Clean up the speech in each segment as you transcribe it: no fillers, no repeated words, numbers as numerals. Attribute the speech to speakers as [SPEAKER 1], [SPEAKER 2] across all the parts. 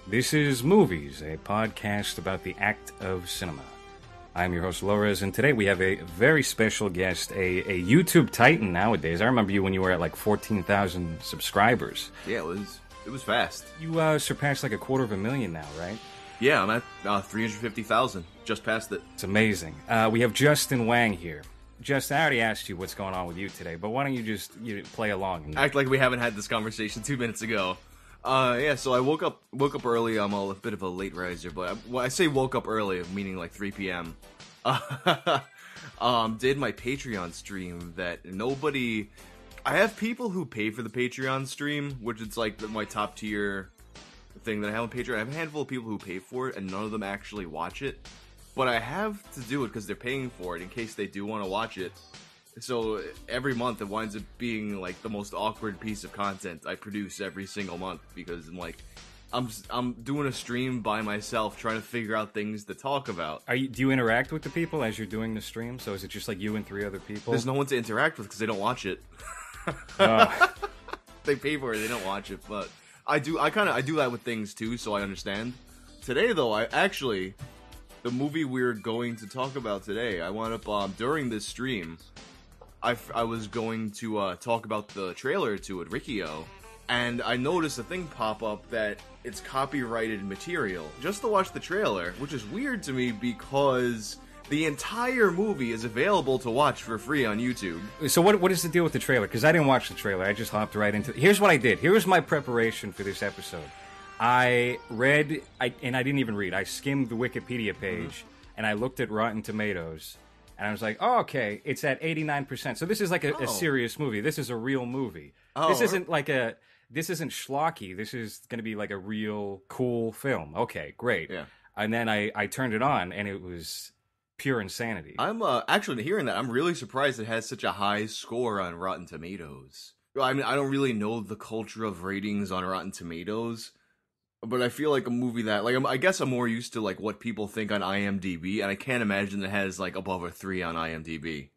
[SPEAKER 1] This is Movies, a podcast about the act of cinema. I'm your host, LowRes, and today we have a very special guest, a YouTube titan nowadays. I remember you when you were at like 14,000 subscribers.
[SPEAKER 2] Yeah, it was fast.
[SPEAKER 1] You surpassed like 250,000 now, right?
[SPEAKER 2] Yeah, I'm at 350,000. Just past it.
[SPEAKER 1] It's amazing. We have Justin Whang here. Justin, I already asked you what's going on with you today, but why don't you just play along? And
[SPEAKER 2] act like we haven't had this conversation 2 minutes ago. Yeah, so I woke up early. I'm a bit of a late riser, but I say woke up early, meaning like 3 p.m. Did my Patreon stream that nobody... I have people who pay for the Patreon stream, which is like my top tier thing that I have on Patreon. I have a handful of people who pay for it, and none of them actually watch it. But I have to do it because they're paying for it in case they do want to watch it. So every month it winds up being like the most awkward piece of content I produce every single month because I'm doing a stream by myself trying to figure out things to talk about.
[SPEAKER 1] do you interact with the people as you're doing the stream? So is it just like you and 3 other people?
[SPEAKER 2] There's no one to interact with because they don't watch it. They pay for it, they don't watch it. But I do that with things too, so I understand. Today though, the movie we're going to talk about today, I wound up during this stream. I was going to talk about the trailer to it, Riki-Oh, and I noticed a thing pop up that it's copyrighted material just to watch the trailer, which is weird to me because the entire movie is available to watch for free on YouTube.
[SPEAKER 1] So what is the deal with the trailer? Because I didn't watch the trailer. I just hopped right into it. Here's what I did. Here was my preparation for this episode. I didn't even read. I skimmed the Wikipedia page, and I looked at Rotten Tomatoes. And I was like, oh, okay, it's at 89%. So this is like a serious movie. This is a real movie. This isn't schlocky. This is going to be like a real cool film. Okay, great. Yeah. And then I turned it on, and it was pure insanity.
[SPEAKER 2] I'm actually hearing that. I'm really surprised it has such a high score on Rotten Tomatoes. I mean, I don't really know the culture of ratings on Rotten Tomatoes. But I feel like a movie that, like, I guess I'm more used to, like, what people think on IMDb, and I can't imagine it has, like, above a 3 on IMDb.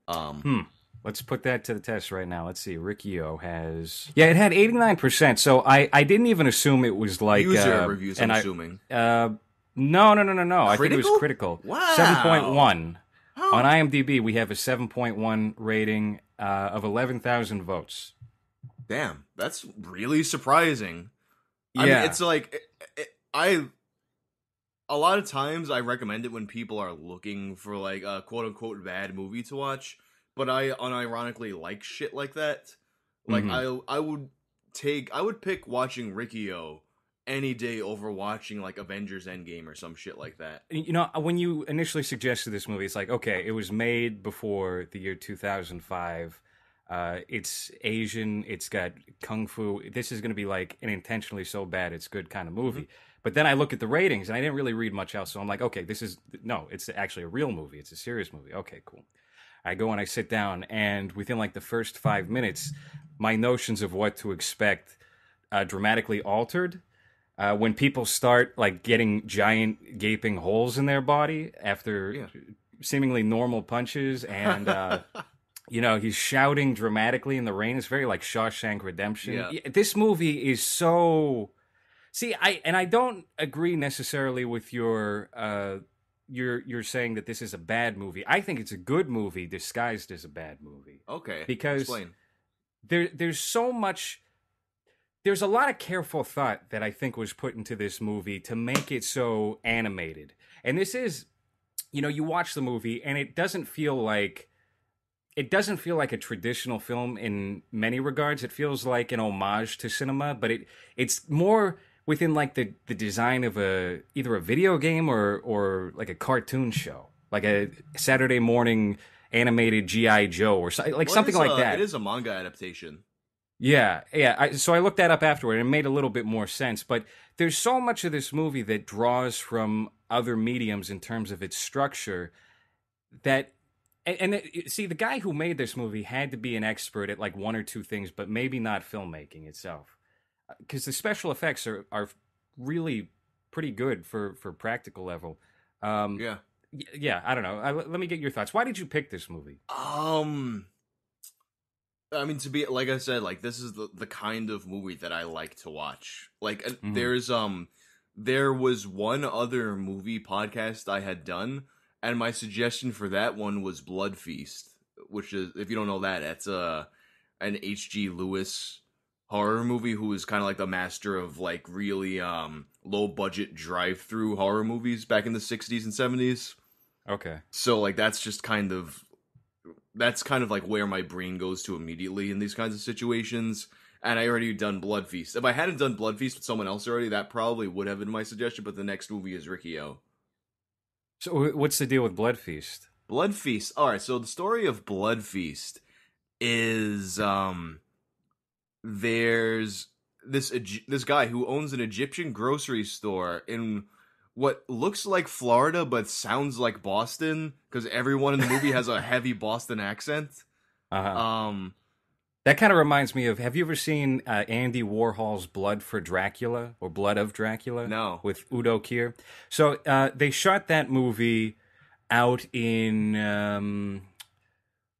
[SPEAKER 1] Let's put that to the test right now. Let's see. Riki-Oh has... Yeah, it had 89%, so I didn't even assume it was, like...
[SPEAKER 2] User reviews, I'm assuming.
[SPEAKER 1] No. I think it was critical.
[SPEAKER 2] Wow.
[SPEAKER 1] 7.1. Oh. On IMDb, we have a 7.1 rating of 11,000 votes.
[SPEAKER 2] Damn, that's really surprising.
[SPEAKER 1] Yeah.
[SPEAKER 2] I mean, it's like... A lot of times I recommend it when people are looking for like a quote unquote bad movie to watch, but I unironically like shit like that. Like I would pick watching Riki-Oh any day over watching like Avengers Endgame or some shit like that.
[SPEAKER 1] You know, when you initially suggested this movie, it's like, okay, it was made before the year 2005. It's Asian, it's got kung fu. This is going to be like an intentionally so bad it's good kind of movie. But then I look at the ratings, and I didn't really read much else, so I'm like, okay, it's actually a real movie. It's a serious movie. Okay, cool. I go and I sit down, and within like the first 5 minutes, my notions of what to expect dramatically altered. When people start like getting giant gaping holes in their body after seemingly normal punches, and you know, he's shouting dramatically in the rain. It's very like Shawshank Redemption. Yeah. This movie is so... See, I don't agree necessarily with your saying that this is a bad movie. I think it's a good movie disguised as a bad movie.
[SPEAKER 2] Okay,
[SPEAKER 1] because
[SPEAKER 2] explain.
[SPEAKER 1] There's so much... There's a lot of careful thought that I think was put into this movie to make it so animated. And this is... You know, you watch the movie, and it doesn't feel like a traditional film in many regards. It feels like an homage to cinema, but it's more within like the design of either a video game or like a cartoon show, like a Saturday morning animated G.I. Joe or something like that.
[SPEAKER 2] It is a manga adaptation.
[SPEAKER 1] Yeah. So I looked that up afterward, and it made a little bit more sense. But there's so much of this movie that draws from other mediums in terms of its structure that... And see, the guy who made this movie had to be an expert at like one or two things, but maybe not filmmaking itself. Because the special effects are really pretty good for practical level. Yeah, I don't know. Let me get your thoughts. Why did you pick this movie?
[SPEAKER 2] I mean, to be like I said, like this is the kind of movie that I like to watch. Like there's there was one other movie podcast I had done, and my suggestion for that one was Blood Feast, which is, if you don't know that, that's an H.G. Lewis horror movie who is kind of like the master of like really low budget drive-through horror movies back in the 60s and 70s.
[SPEAKER 1] Okay.
[SPEAKER 2] So like that's kind of like where my brain goes to immediately in these kinds of situations. And I already done Blood Feast. If I hadn't done Blood Feast with someone else already, that probably would have been my suggestion. But the next movie is Riki-Oh.
[SPEAKER 1] So what's the deal with Blood Feast?
[SPEAKER 2] Blood Feast. All right. So the story of Blood Feast is there's this guy who owns an Egyptian grocery store in what looks like Florida but sounds like Boston because everyone in the movie has a heavy Boston accent.
[SPEAKER 1] Uh-huh. That kind of reminds me of, have you ever seen Andy Warhol's Blood for Dracula, or Blood of Dracula?
[SPEAKER 2] No.
[SPEAKER 1] With Udo Kier. So they shot that movie out in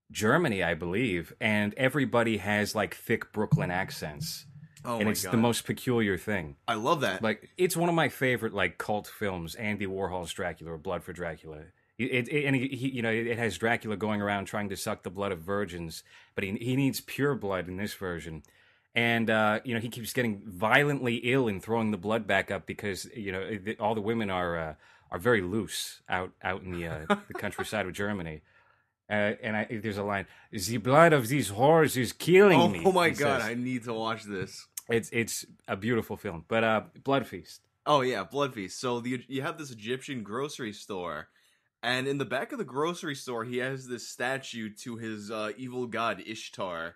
[SPEAKER 1] Germany, I believe, and everybody has like thick Brooklyn accents.
[SPEAKER 2] Oh
[SPEAKER 1] and
[SPEAKER 2] my
[SPEAKER 1] it's
[SPEAKER 2] God.
[SPEAKER 1] the most peculiar thing.
[SPEAKER 2] I love that.
[SPEAKER 1] Like, it's one of my favorite like cult films, Andy Warhol's Dracula, or Blood for Dracula. It has Dracula going around trying to suck the blood of virgins, but he needs pure blood in this version. And he keeps getting violently ill and throwing the blood back up because all the women are very loose out in the countryside of Germany. There's a line: "The blood of these whores is killing me."
[SPEAKER 2] Oh my
[SPEAKER 1] he
[SPEAKER 2] God,
[SPEAKER 1] says.
[SPEAKER 2] I need to watch this.
[SPEAKER 1] It's a beautiful film, but Blood Feast.
[SPEAKER 2] Oh yeah, Blood Feast. So you have this Egyptian grocery store, and in the back of the grocery store, he has this statue to his evil god Ishtar,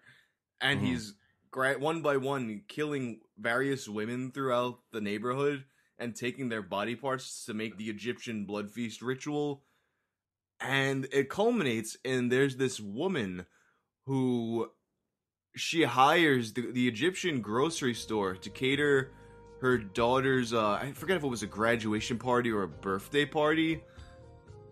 [SPEAKER 2] and he's one by one killing various women throughout the neighborhood and taking their body parts to make the Egyptian blood feast ritual. And it culminates in there's this woman who she hires the Egyptian grocery store to cater her daughter's I forget if it was a graduation party or a birthday party,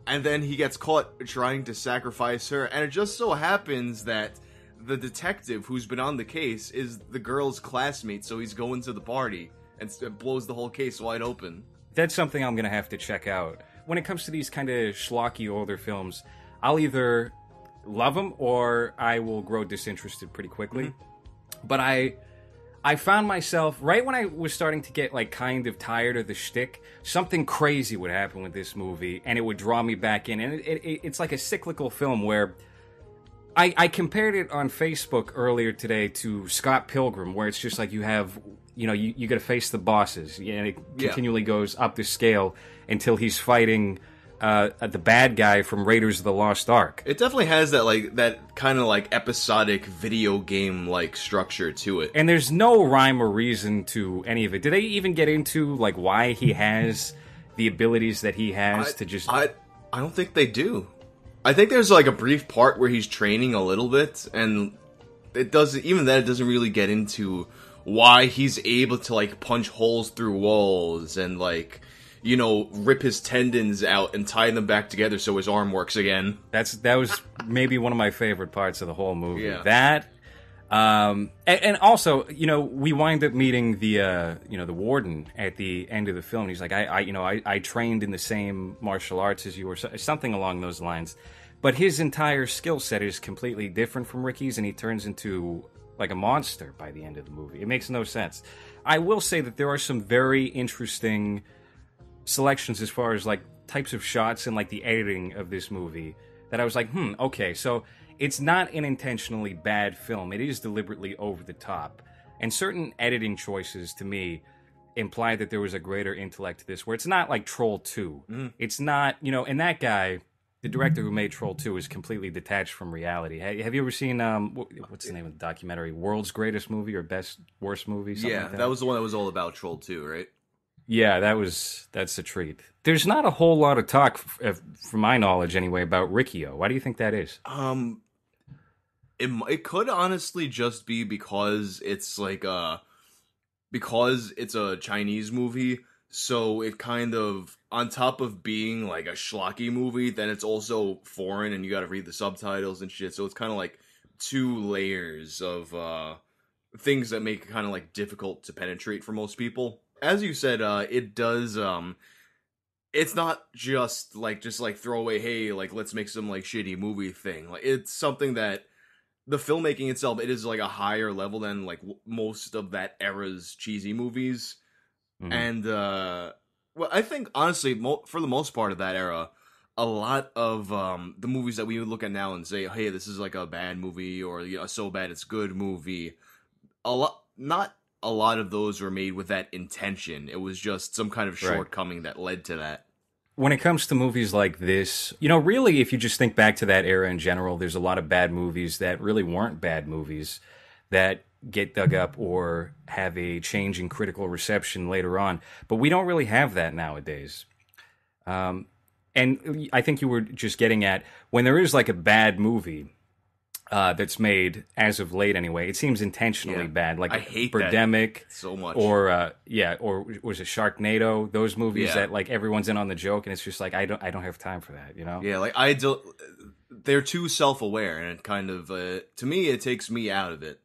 [SPEAKER 2] and then he gets caught trying to sacrifice her, and it just so happens that the detective who's been on the case is the girl's classmate, so he's going to the party and blows the whole case wide open.
[SPEAKER 1] That's something I'm gonna have to check out. When it comes to these kind of schlocky older films, I'll either love them or I will grow disinterested pretty quickly. But I found myself, right when I was starting to get like kind of tired of the shtick, something crazy would happen with this movie and it would draw me back in. And it's like a cyclical film where I compared it on Facebook earlier today to Scott Pilgrim, where it's just like you have, you got to face the bosses, and it continually goes up the scale until he's fighting the bad guy from Raiders of the Lost Ark.
[SPEAKER 2] It definitely has that kind of like episodic video game like structure to it.
[SPEAKER 1] And there's no rhyme or reason to any of it. Do they even get into like why he has the abilities that he has to just?
[SPEAKER 2] I don't think they do. I think there's like a brief part where he's training a little bit, and it doesn't really get into why he's able to like punch holes through walls and like, rip his tendons out and tie them back together so his arm works again.
[SPEAKER 1] That was maybe one of my favorite parts of the whole movie.
[SPEAKER 2] Yeah.
[SPEAKER 1] That, and also, we wind up meeting the warden at the end of the film. He's like, I trained in the same martial arts as you, or something along those lines. But his entire skill set is completely different from Ricky's, and he turns into like a monster by the end of the movie. It makes no sense. I will say that there are some very interesting selections as far as like types of shots and like the editing of this movie that I was like, okay, so it's not an intentionally bad film. It is deliberately over the top. And certain editing choices to me imply that there was a greater intellect to this, where it's not like Troll 2. It's not, and that guy, the director who made Troll 2, is completely detached from reality. Have you ever seen, what's the name of the documentary? World's Greatest Movie or Worst Movie? Something like that.
[SPEAKER 2] That was the one that was all about Troll 2, right?
[SPEAKER 1] Yeah, that's a treat. There's not a whole lot of talk, from my knowledge anyway, about Riki-Oh. Why do you think that is?
[SPEAKER 2] It could honestly just be because it's like because it's a Chinese movie, so it kind of, on top of being like a schlocky movie, then it's also foreign and you gotta read the subtitles and shit, so it's kind of like two layers of things that make it kind of like difficult to penetrate for most people. as you said, it does. It's not just like throwaway. Hey, like let's make some like shitty movie thing. Like it's something that the filmmaking itself, it is like a higher level than like most of that era's cheesy movies.
[SPEAKER 1] Hmm.
[SPEAKER 2] And well, I think honestly, for the most part of that era, a lot of the movies that we would look at now and say, "Hey, this is like a bad movie," or a so bad it's good movie. Not a lot of those were made with that intention. It was just some kind of
[SPEAKER 1] Right.
[SPEAKER 2] shortcoming that led to that.
[SPEAKER 1] When it comes to movies like this, really, if you just think back to that era in general, there's a lot of bad movies that really weren't bad movies that get dug up or have a change in critical reception later on. But we don't really have that nowadays. Um, and I think you were just getting at when there is like a bad movie that's made as of late anyway. It seems intentionally
[SPEAKER 2] Yeah,
[SPEAKER 1] bad,
[SPEAKER 2] I
[SPEAKER 1] like
[SPEAKER 2] hate that
[SPEAKER 1] Birdemic,
[SPEAKER 2] so much.
[SPEAKER 1] or or was it Sharknado? Those movies
[SPEAKER 2] Yeah,
[SPEAKER 1] that like everyone's in on the joke, and it's just like I don't have time for that,
[SPEAKER 2] yeah, like I do. They're too self-aware, and it kind of to me it takes me out of it.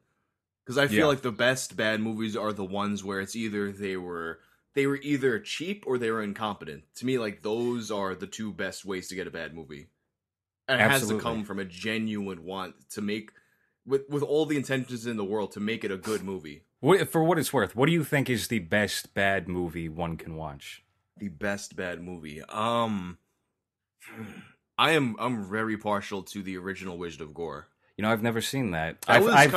[SPEAKER 2] Because I feel
[SPEAKER 1] Yeah,
[SPEAKER 2] like the best bad movies are the ones where it's either they were either cheap or they were incompetent. To me, like those are the two best ways to get a bad movie. And it has to
[SPEAKER 1] absolutely.
[SPEAKER 2] come from a genuine want to make with all the intentions in the world to make it a good movie.
[SPEAKER 1] For what it's worth, what do you think is the best bad movie one can watch?
[SPEAKER 2] The best bad movie. I'm very partial to the original Wizard of Gore.
[SPEAKER 1] I've never seen that.
[SPEAKER 2] That was
[SPEAKER 1] I've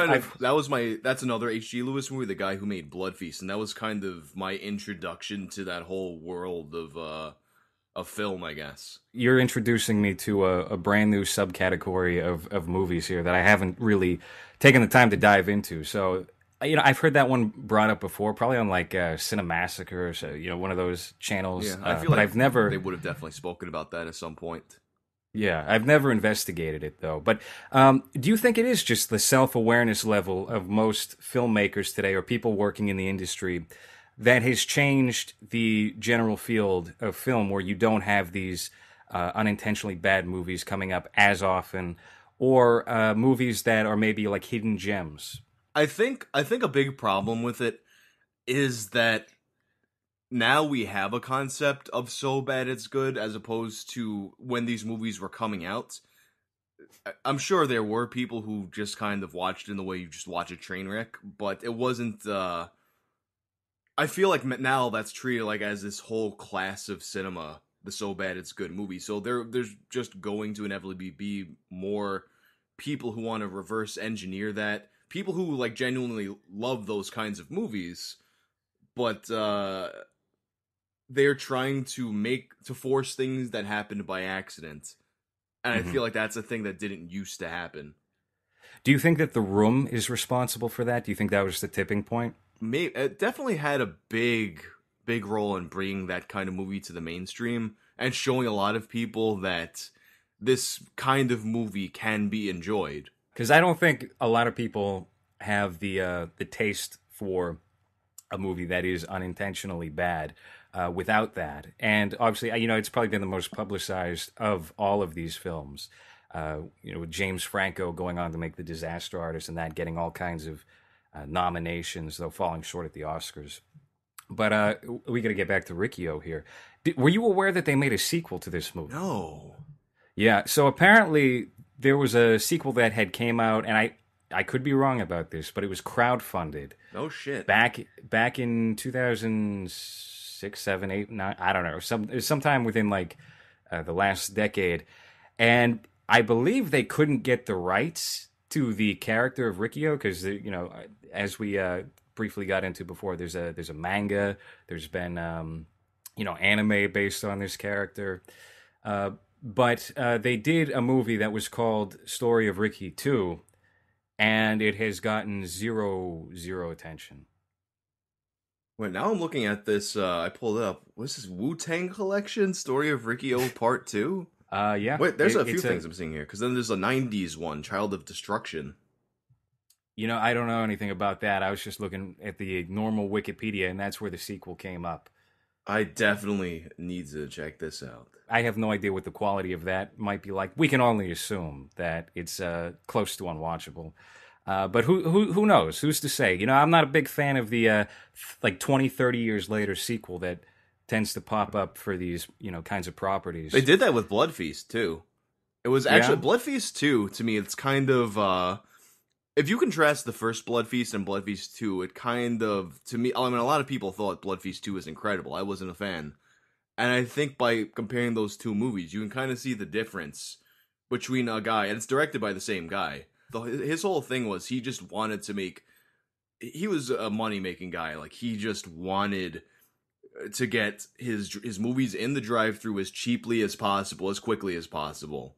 [SPEAKER 2] that's another H.G. Lewis movie, the guy who made Blood Feast, and that was kind of my introduction to that whole world of film, I guess.
[SPEAKER 1] You're introducing me to a brand new subcategory of movies here that I haven't really taken the time to dive into. So, I've heard that one brought up before, probably on like Cinemassacre, or so, one of those channels.
[SPEAKER 2] Yeah, I feel
[SPEAKER 1] But
[SPEAKER 2] like
[SPEAKER 1] I've never,
[SPEAKER 2] they would have definitely spoken about that at some point.
[SPEAKER 1] yeah, I've never investigated it though. But do you think it is just the self-awareness level of most filmmakers today, or people working in the industry, that has changed the general field of film, where you don't have these unintentionally bad movies coming up as often, or movies that are maybe like hidden gems?
[SPEAKER 2] I think a big problem with it is that now we have a concept of so bad it's good as opposed to when these movies were coming out. I'm sure there were people who just kind of watched in the way you just watch a train wreck, but it wasn't I feel like now that's treated like as this whole class of cinema, the so bad it's good movie. So there's just going to inevitably be more people who want to reverse engineer that. People who like genuinely love those kinds of movies, but they're trying to force things that happened by accident. And I
[SPEAKER 1] Hmm.
[SPEAKER 2] feel like that's a thing that didn't used to happen.
[SPEAKER 1] Do you think that The Room is responsible for that? Do you think that was the tipping point?
[SPEAKER 2] Maybe it definitely had a big role in bringing that kind of movie to the mainstream and showing a lot of people that this kind of movie can be enjoyed.
[SPEAKER 1] Because I don't think a lot of people have the taste for a movie that is unintentionally bad without that. And obviously, it's probably been the most publicized of all of these films. With James Franco going on to make The Disaster Artist, and that getting all kinds of nominations, though falling short at the Oscars. But we got to get back to Riki-Oh here. Were you aware that they made a sequel to this movie?
[SPEAKER 2] No.
[SPEAKER 1] Yeah. So apparently there was a sequel that had came out, and I could be wrong about this, but it was crowdfunded
[SPEAKER 2] No shit.
[SPEAKER 1] back in 2006, 7, 8, 9. I don't know. Sometime within like the last decade, and I believe they couldn't get the rights to the character of Riki-Oh because as we briefly got into before, there's a manga. There's been anime based on this character. But they did a movie that was called Story of Riki 2, and it has gotten zero attention.
[SPEAKER 2] Wait, now I'm looking at this. I pulled it up. What's this Wu-Tang Collection? Story of Riki-Oh Part 2?
[SPEAKER 1] Yeah.
[SPEAKER 2] Wait, there's a few
[SPEAKER 1] It's
[SPEAKER 2] things I'm seeing here. Because then there's a 90s one, Child of Destruction.
[SPEAKER 1] I don't know anything about that. I was just looking at the normal Wikipedia, and that's where the sequel came up.
[SPEAKER 2] I definitely need to check this out.
[SPEAKER 1] I have no idea what the quality of that might be like. We can only assume that it's close to unwatchable. But who knows? Who's to say? I'm not a big fan of the like 20, 30 years later sequel that tends to pop up for these kinds of
[SPEAKER 2] They
[SPEAKER 1] properties.
[SPEAKER 2] did that with Blood Feast too. It was actually
[SPEAKER 1] Yeah,
[SPEAKER 2] Blood Feast 2 to me. It's kind of if you contrast the first Blood Feast and Blood Feast 2, it kind of to me. I mean, a lot of people thought Blood Feast 2 was incredible. I wasn't a fan, and I think by comparing those two movies, you can kind of see the difference between a guy, and it's directed by the same guy. His whole thing was he just wanted to make. He was a money making guy. Like he just wanted to get his movies in the drive through as cheaply as possible, as quickly as possible.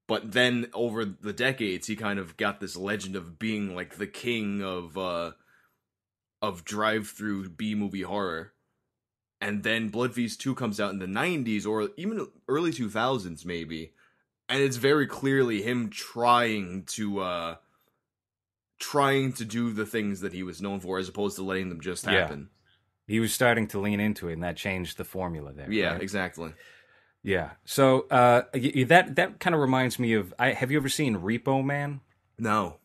[SPEAKER 2] But then over the decades, he kind of got this legend of being like the king of drive through B movie horror. And then Blood Feast 2 comes out in the 90s or even early 2000s maybe. And it's very clearly him trying to do the things that he was known for as opposed to letting them just
[SPEAKER 1] yeah.
[SPEAKER 2] happen.
[SPEAKER 1] He was starting to lean into it, and that changed the formula there.
[SPEAKER 2] Yeah,
[SPEAKER 1] right?
[SPEAKER 2] exactly.
[SPEAKER 1] Yeah. So that kind of reminds me of. Have you ever seen Repo Man?
[SPEAKER 2] No.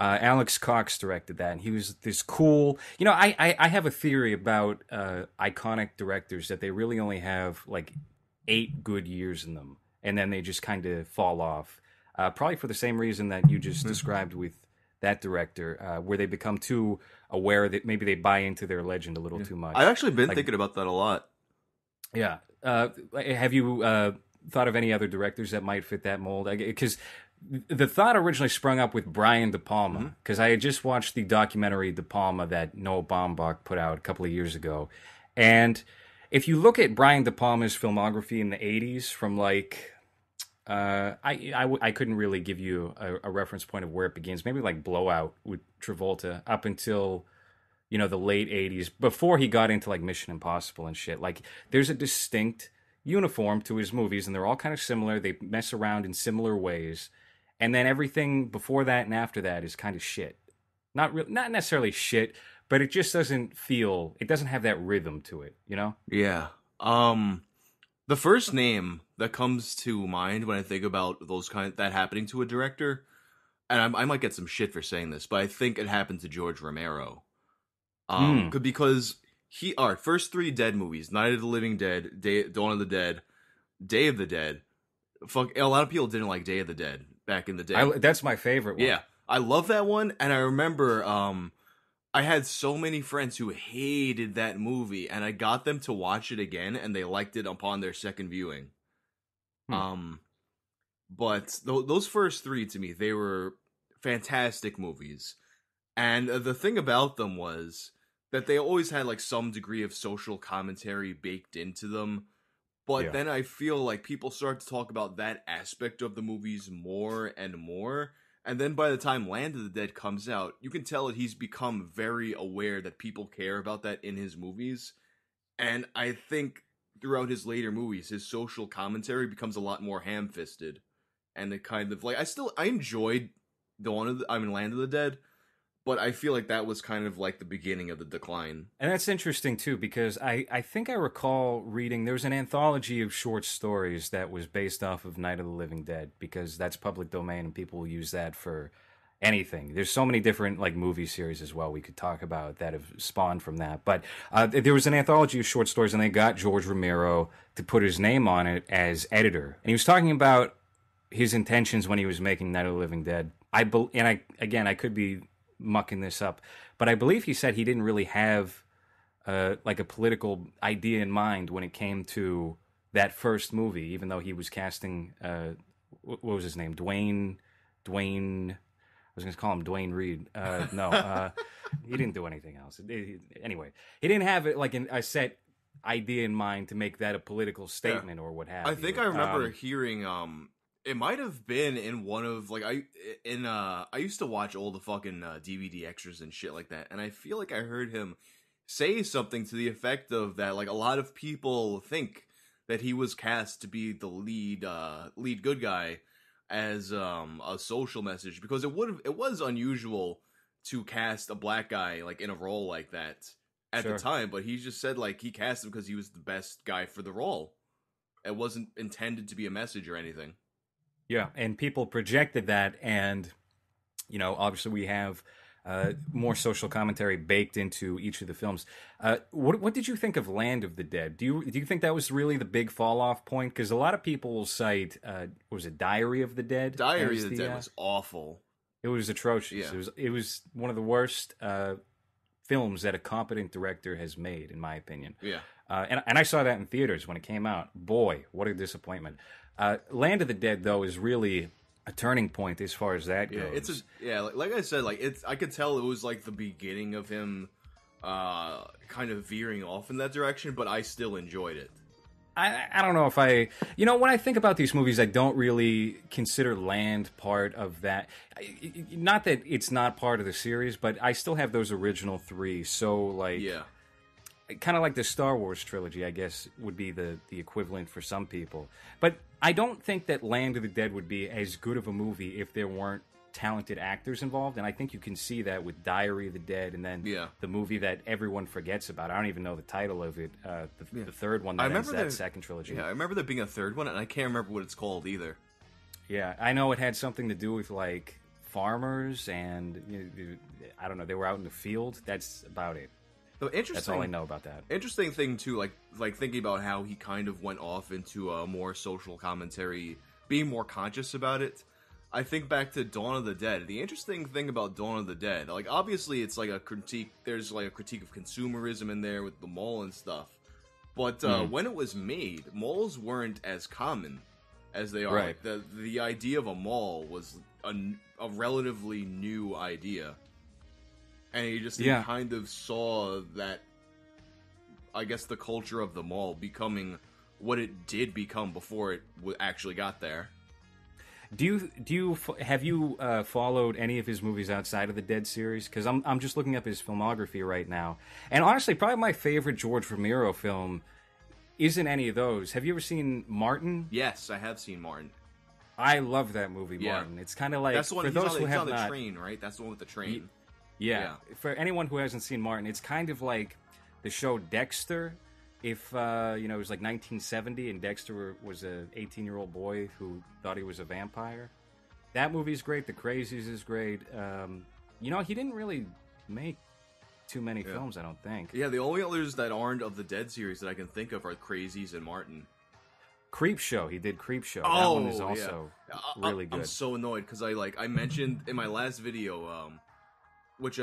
[SPEAKER 1] Alex Cox directed that, and he was this cool. I have a theory about iconic directors that they really only have like 8 good years in them, and then they just kind of fall off. Probably for the same reason that you just described with that director, where they become too aware that maybe they buy into their legend a little too much.
[SPEAKER 2] I've actually been
[SPEAKER 1] Like,
[SPEAKER 2] thinking about that a lot.
[SPEAKER 1] yeah. Have you thought of any other directors that might fit that mold? Because the thought originally sprung up with Brian De Palma, because I had just watched the documentary De Palma that Noah Baumbach put out a couple of years ago. And if you look at Brian De Palma's filmography in the 80s from like... I couldn't really give you a reference point of where it begins. Maybe like Blowout with Travolta up until the late 80s, before he got into like Mission Impossible and shit. Like there's a distinct uniform to his movies, and they're all kind of similar. They mess around in similar ways, and then everything before that and after that is kind of shit. Not necessarily shit, but it just doesn't feel. It doesn't have that rhythm to it.
[SPEAKER 2] Yeah. The first name that comes to mind when I think about that happening to a director, and I might get some shit for saying this, but I think it happened to George Romero. Because our first 3 Dead movies, Night of the Living Dead, Dawn of the Dead, Day of the Dead. Fuck, a lot of people didn't like Day of the Dead back in the day.
[SPEAKER 1] That's my favorite one.
[SPEAKER 2] Yeah, I love that one, and I remember I had so many friends who hated that movie, and I got them to watch it again, and they liked it upon their second viewing. But those first 3 to me, they were fantastic movies, and the thing about them was that they always had like some degree of social commentary baked into them. But then I feel like people start to talk about that aspect of the movies more and more. And then by the time Land of the Dead comes out, you can tell that he's become very aware that people care about that in his movies. And I think throughout his later movies, his social commentary becomes a lot more ham-fisted. And it kind of like I enjoyed Land of the Dead, but I feel like that was kind of like the beginning of the decline.
[SPEAKER 1] And that's interesting, too, because I think I recall reading there was an anthology of short stories that was based off of Night of the Living Dead, because that's public domain and people will use that for anything. There's so many different like movie series as well we could talk about that have spawned from that. But there was an anthology of short stories, and they got George Romero to put his name on it as editor. And he was talking about his intentions when he was making Night of the Living Dead. I could be mucking this up, but I believe he said he didn't really have like a political idea in mind when it came to that first movie, even though he was casting what was his name, Dwayne I was going to call him Dwayne Reed. No, he didn't do anything else. Anyway, he didn't have it like a set idea in mind to make that a political statement or what have you.
[SPEAKER 2] I think I remember hearing it might have been in one of like I used to watch all the fucking DVD extras and shit like that, and I feel like I heard him say something to the effect of that like a lot of people think that he was cast to be the lead good guy as a social message, because it was unusual to cast a black guy like in a role like that at the time, but he just said like he cast him because he was the best guy for the role. It wasn't intended to be a message or anything.
[SPEAKER 1] Yeah, and people projected that, and Obviously we have more social commentary baked into each of the films. What did you think of Land of the Dead? Do you think that was really the big fall off point? Because a lot of people will cite was it Diary of the Dead?
[SPEAKER 2] Diary of the Dead was awful.
[SPEAKER 1] It was atrocious.
[SPEAKER 2] Yeah.
[SPEAKER 1] It was one of the worst films that a competent director has made, in my opinion.
[SPEAKER 2] Yeah.
[SPEAKER 1] And I saw that in theaters when it came out. Boy, what a disappointment. Land of the Dead, though, is really a turning point as far as that goes.
[SPEAKER 2] Like I said, like I could tell it was like the beginning of him kind of veering off in that direction, but I still enjoyed it.
[SPEAKER 1] I don't know if when I think about these movies, I don't really consider Land part of that. Not that it's not part of the series, but I still have those original three. So, like,
[SPEAKER 2] yeah,
[SPEAKER 1] kind of like the Star Wars trilogy, I guess, would be the equivalent for some people. But I don't think that Land of the Dead would be as good of a movie if there weren't talented actors involved, and I think you can see that with Diary of the Dead, and then the movie that everyone forgets about. I don't even know the title of it. The third one that ends that second trilogy.
[SPEAKER 2] Yeah, I remember there being a third one, and I can't remember what it's called either.
[SPEAKER 1] Yeah, I know it had something to do with like farmers, and I don't know. They were out in the field. That's about it.
[SPEAKER 2] So
[SPEAKER 1] that's all I know about that.
[SPEAKER 2] Interesting thing too, like thinking about how he kind of went off into a more social commentary, being more conscious about it. I think back to Dawn of the Dead. The interesting thing about Dawn of the Dead, like obviously it's like a critique. There's like a critique of consumerism in there with the mall and stuff. But when it was made, malls weren't as common as they are.
[SPEAKER 1] Right.
[SPEAKER 2] Like the idea of a mall was a relatively new idea, and you just kind of saw that. I guess the culture of the mall becoming what it did become before it actually got there.
[SPEAKER 1] Have you followed any of his movies outside of the Dead series? Because I'm just looking up his filmography right now, and honestly, probably my favorite George Romero film isn't any of those. Have you ever seen Martin?
[SPEAKER 2] Yes, I have seen Martin.
[SPEAKER 1] I love that movie, Martin. It's kind of like
[SPEAKER 2] that's the one
[SPEAKER 1] for those who have
[SPEAKER 2] on the
[SPEAKER 1] not,
[SPEAKER 2] train, right? That's the one with the train.
[SPEAKER 1] Yeah. For anyone who hasn't seen Martin, it's kind of like the show Dexter. If, it was like 1970 and Dexter was a 18-year-old boy who thought he was a vampire. That movie's great. The Crazies is great. He didn't really make too many films, I don't think.
[SPEAKER 2] Yeah, the only others that aren't of the Dead series that I can think of are Crazies and Martin.
[SPEAKER 1] Creepshow. He did Creepshow. That one is also really good.
[SPEAKER 2] I'm so annoyed because I mentioned in my last video, which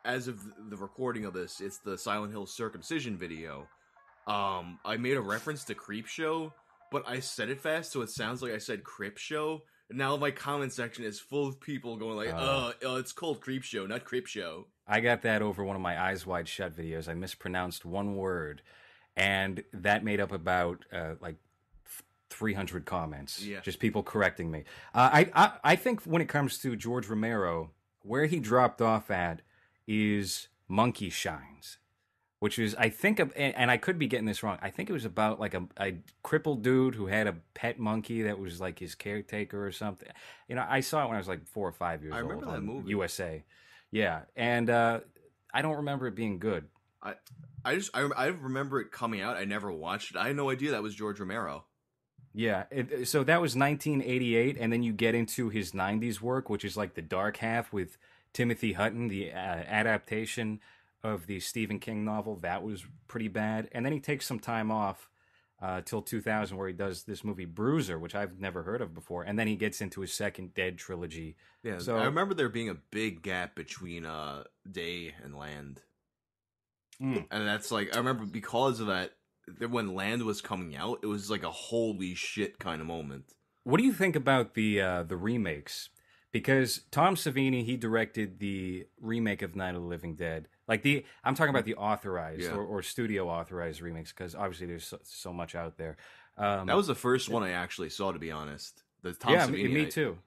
[SPEAKER 2] as of the recording of this, it's the Silent Hill circumcision video. I made a reference to Creepshow, but I said it fast, so it sounds like I said Cripshow. And now my comment section is full of people going like, it's called Creepshow, not Cripshow.
[SPEAKER 1] I got that over one of my Eyes Wide Shut videos. I mispronounced one word, and that made up about 300 comments. Yeah. Just people correcting me. I think when it comes to George Romero, where he dropped off at is Monkey Shines. Which is, I think, and I could be getting this wrong, I think it was about like a crippled dude who had a pet monkey that was like his caretaker or something. I saw it when I was like 4 or 5 years old.
[SPEAKER 2] I remember that movie.
[SPEAKER 1] USA. Yeah, and I don't remember it being good.
[SPEAKER 2] I remember it coming out. I never watched it. I had no idea that was George Romero.
[SPEAKER 1] Yeah, so that was 1988, and then you get into his 90s work, which is like the dark half with Timothy Hutton, the adaptation of the Stephen King novel. That was pretty bad. And then he takes some time off till 2000 where he does this movie Bruiser, which I've never heard of before. And then he gets into his second Dead trilogy.
[SPEAKER 2] Yeah, so I remember there being a big gap between Day and Land. And that's like, I remember because of that, when Land was coming out, it was like a holy shit kind of moment.
[SPEAKER 1] What do you think about the remakes? Because Tom Savini, he directed the remake of Night of the Living Dead. I'm talking about the authorized or studio authorized remakes, because obviously there's so much out there.
[SPEAKER 2] That was the first one I actually saw, to be honest. The Tom Savini,
[SPEAKER 1] me too.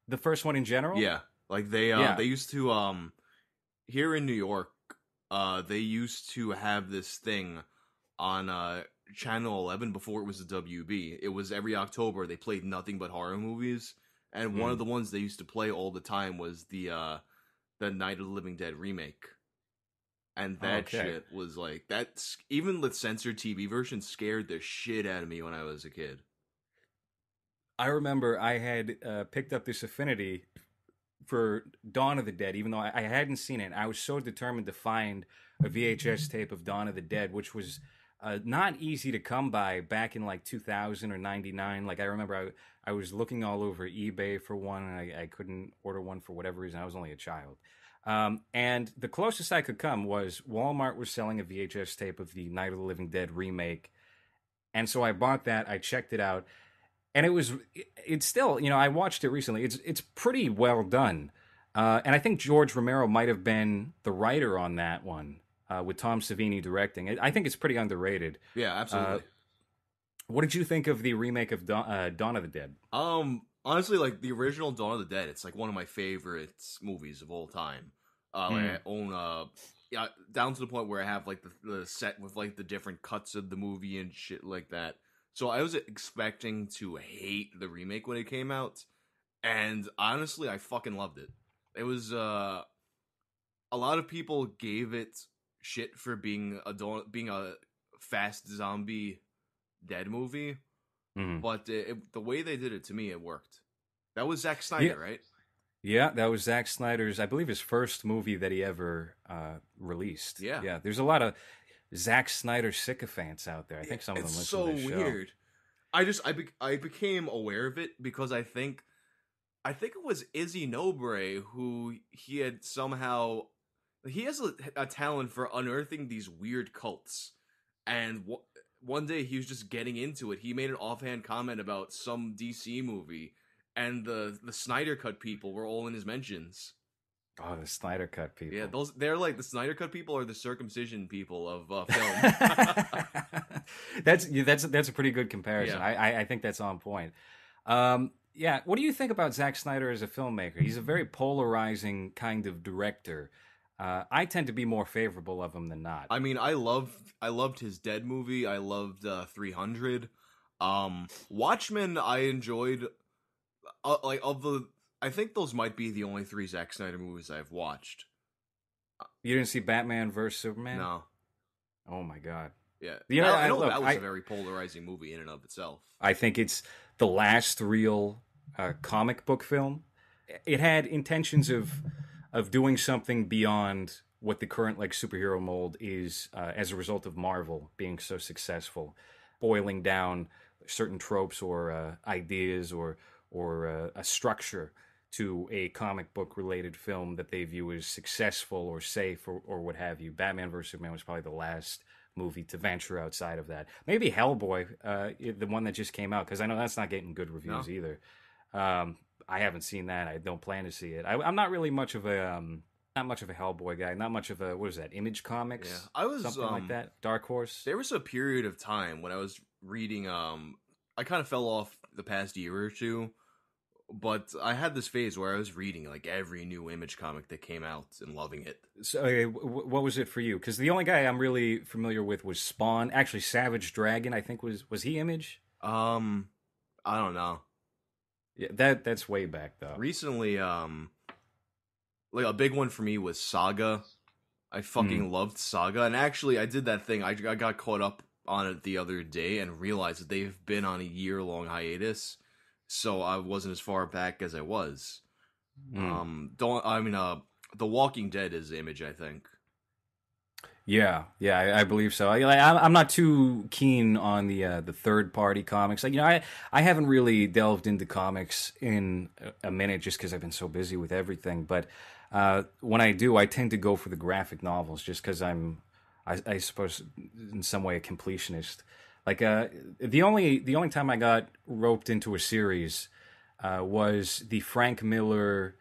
[SPEAKER 1] The first one in general?
[SPEAKER 2] Yeah. Like they used to, here in New York, they used to have this thing on Channel 11 before it was the WB. It was every October, they played nothing but horror movies. And one of the ones they used to play all the time was the Night of the Living Dead remake. And that shit was like, that's even the censored TV version scared the shit out of me when I was a kid.
[SPEAKER 1] I remember I had picked up this affinity for Dawn of the Dead, even though I hadn't seen it. I was so determined to find a VHS tape of Dawn of the Dead, which was not easy to come by back in like 2000 or 99. Like I remember I was looking all over eBay for one, and I couldn't order one for whatever reason. I was only a child. And the closest I could come was Walmart was selling a VHS tape of the Night of the Living Dead remake. And so I bought that. I checked it out. And it's still, I watched it recently. It's pretty well done. And I think George Romero might have been the writer on that one, with Tom Savini directing. I think it's pretty underrated.
[SPEAKER 2] Yeah, absolutely.
[SPEAKER 1] What did you think of the remake of Dawn of the Dead?
[SPEAKER 2] Honestly, like the original Dawn of the Dead, it's like one of my favorite movies of all time. Like I own yeah, down to the point where I have like the set with like the different cuts of the movie and shit like that. So I was expecting to hate the remake when it came out, and honestly, I fucking loved it. It was a lot of people gave it shit for being a fast zombie dead movie, but the way they did it, to me, it worked. That was Zack Snyder, right?
[SPEAKER 1] Yeah, that was Zack Snyder's, I believe, his first movie that he ever released. Yeah. There's a lot of Zack Snyder sycophants out there. I think some of them listen to the show. It's so weird.
[SPEAKER 2] I became aware of it because I think it was Izzy Nobre who he had somehow he has a talent for unearthing these weird cults, and one day he was just getting into it. He made an offhand comment about some DC movie, and the Snyder Cut people were all in his mentions.
[SPEAKER 1] Oh, the Snyder Cut people.
[SPEAKER 2] Yeah, they're like the Snyder Cut people are the circumcision people of film.
[SPEAKER 1] That's a pretty good comparison. Yeah. I think that's on point. Yeah, what do you think about Zack Snyder as a filmmaker? He's a very polarizing kind of director. I tend to be more favorable of him than not.
[SPEAKER 2] I mean, I loved his Dead movie. I loved 300. Watchmen I enjoyed. I think those might be the only 3 Zack Snyder movies I've watched.
[SPEAKER 1] You didn't see Batman vs Superman?
[SPEAKER 2] No.
[SPEAKER 1] Oh my god.
[SPEAKER 2] Yeah. I know that was a very polarizing movie in and of itself.
[SPEAKER 1] I think it's the last real comic book film. It had intentions of doing something beyond what the current like superhero mold is as a result of Marvel being so successful, boiling down certain tropes or ideas or a structure to a comic book related film that they view as successful or safe or what have you. Batman vs Superman was probably the last movie to venture outside of that. Maybe Hellboy, the one that just came out, because I know that's not getting good reviews either. I haven't seen that. I don't plan to see it. I'm not really much of a Hellboy guy. Not much of a, what is that, Image Comics?
[SPEAKER 2] Yeah, I was
[SPEAKER 1] something like that. Dark Horse.
[SPEAKER 2] There was a period of time when I was reading. I kind of fell off the past year or two, but I had this phase where I was reading like every new Image comic that came out and loving it.
[SPEAKER 1] So, what was it for you? Because the only guy I'm really familiar with was Spawn. Actually, Savage Dragon, I think was he Image?
[SPEAKER 2] I don't know.
[SPEAKER 1] Yeah, that's way back though.
[SPEAKER 2] Recently, like a big one for me was Saga. I fucking loved Saga, and actually, I did that thing. I got caught up on it the other day and realized that they've been on a year-long hiatus, so I wasn't as far back as I was. The Walking Dead is Image, I think.
[SPEAKER 1] Yeah, I believe so. I'm not too keen on the third-party comics. Like, I haven't really delved into comics in a minute just because I've been so busy with everything. But when I do, I tend to go for the graphic novels just because I suppose, in some way, a completionist. Like the only time I got roped into a series was the Frank Miller,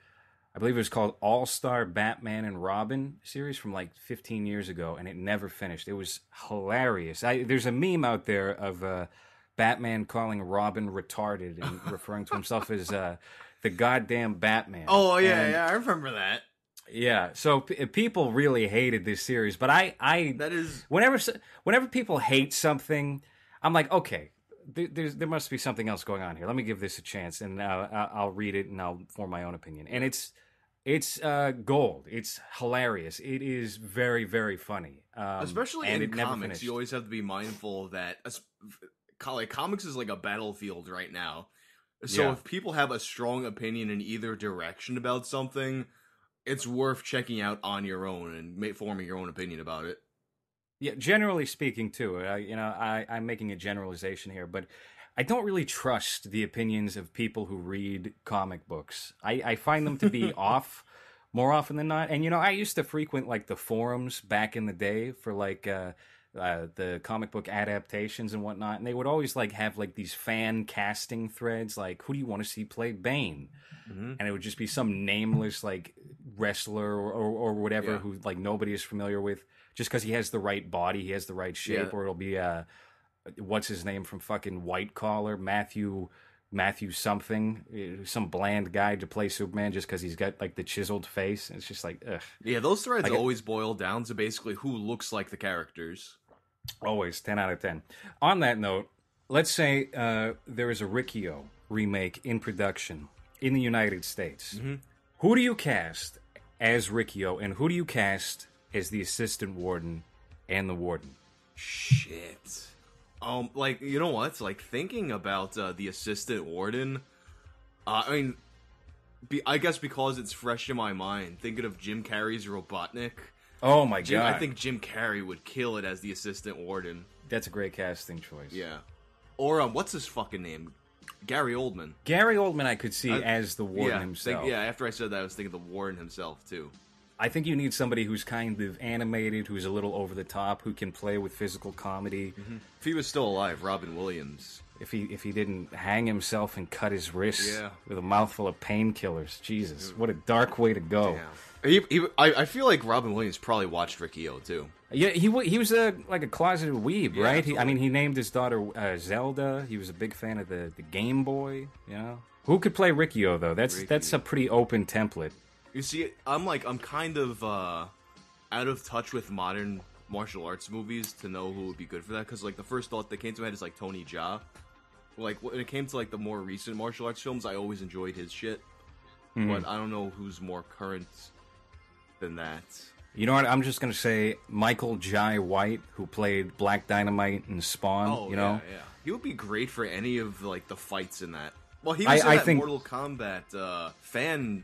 [SPEAKER 1] I believe it was called All-Star Batman and Robin series from like 15 years ago, and it never finished. It was hilarious. There's a meme out there of Batman calling Robin retarded and referring to himself as the goddamn Batman.
[SPEAKER 2] Oh, yeah, I remember that.
[SPEAKER 1] Yeah, so people really hated this series, but
[SPEAKER 2] that is
[SPEAKER 1] whenever people hate something, I'm like, okay, there must be something else going on here. Let me give this a chance, and I'll read it and I'll form my own opinion. And it's gold. It's hilarious. It is very, very funny.
[SPEAKER 2] Especially in comics, you always have to be mindful that like comics is like a battlefield right now. So
[SPEAKER 1] Yeah.
[SPEAKER 2] if people have a strong opinion in either direction about something, it's worth checking out on your own and forming your own opinion about it.
[SPEAKER 1] Yeah, generally speaking, too. I'm making a generalization here, but I don't really trust the opinions of people who read comic books. I find them to be off more often than not. And I used to frequent like the forums back in the day for like the comic book adaptations and whatnot, and they would always like have like these fan casting threads, like who do you want to see play Bane?
[SPEAKER 2] Hmm.
[SPEAKER 1] And it would just be some nameless like wrestler or whatever
[SPEAKER 2] Yeah.
[SPEAKER 1] who like nobody is familiar with, just because he has the right body, he has the right shape,
[SPEAKER 2] Yeah.
[SPEAKER 1] or it'll be what's his name from fucking White Collar, Matthew something, some bland guy to play Superman just because he's got like the chiseled face. It's just like ugh.
[SPEAKER 2] Yeah, those threads
[SPEAKER 1] Like,
[SPEAKER 2] always boil down to basically who looks like the characters.
[SPEAKER 1] always 10 out of 10. On that note, let's say there is a Riki-Oh remake in production in the United States.
[SPEAKER 2] Mm-hmm.
[SPEAKER 1] Who do you cast as Riki-Oh, and who do you cast as the assistant warden and the warden?
[SPEAKER 2] Shit. Like, you know what? Like, thinking about the assistant warden, I mean, I guess because it's fresh in my mind, thinking of Jim Carrey's Robotnik.
[SPEAKER 1] Oh my god.
[SPEAKER 2] I think Jim Carrey would kill it as the assistant warden.
[SPEAKER 1] That's a great casting choice.
[SPEAKER 2] Yeah. Or, what's his fucking name? Gary Oldman.
[SPEAKER 1] Gary Oldman I could see as the warden himself.
[SPEAKER 2] After I said that, I was thinking the warden himself, too.
[SPEAKER 1] I think you need somebody who's kind of animated, who's a little over the top, who can play with physical comedy.
[SPEAKER 2] Mm-hmm. If he was still alive, Robin Williams.
[SPEAKER 1] If he didn't hang himself and cut his wrists
[SPEAKER 2] Yeah.
[SPEAKER 1] with a mouthful of painkillers. Jesus, what a dark way to go.
[SPEAKER 2] Damn. I feel like Robin Williams probably watched Riki-Oh, too.
[SPEAKER 1] Yeah, he was like a closeted weeb,
[SPEAKER 2] Yeah,
[SPEAKER 1] right? I mean,
[SPEAKER 2] absolutely.
[SPEAKER 1] he named his daughter Zelda. He was a big fan of the Game Boy. Who could play Riki-Oh though? That's a pretty open template.
[SPEAKER 2] You see, I'm kind of out of touch with modern martial arts movies to know who would be good for that. Because like the first thought that came to my head is like Tony Jaa. Like when it came to like the more recent martial arts films, I always enjoyed his shit. But I don't know who's more current than that.
[SPEAKER 1] You know what? I'm just gonna say Michael Jai White, who played Black Dynamite and Spawn.
[SPEAKER 2] Oh, yeah. He would be great for any of like the fights in that. Well, he was in that Mortal Kombat fan,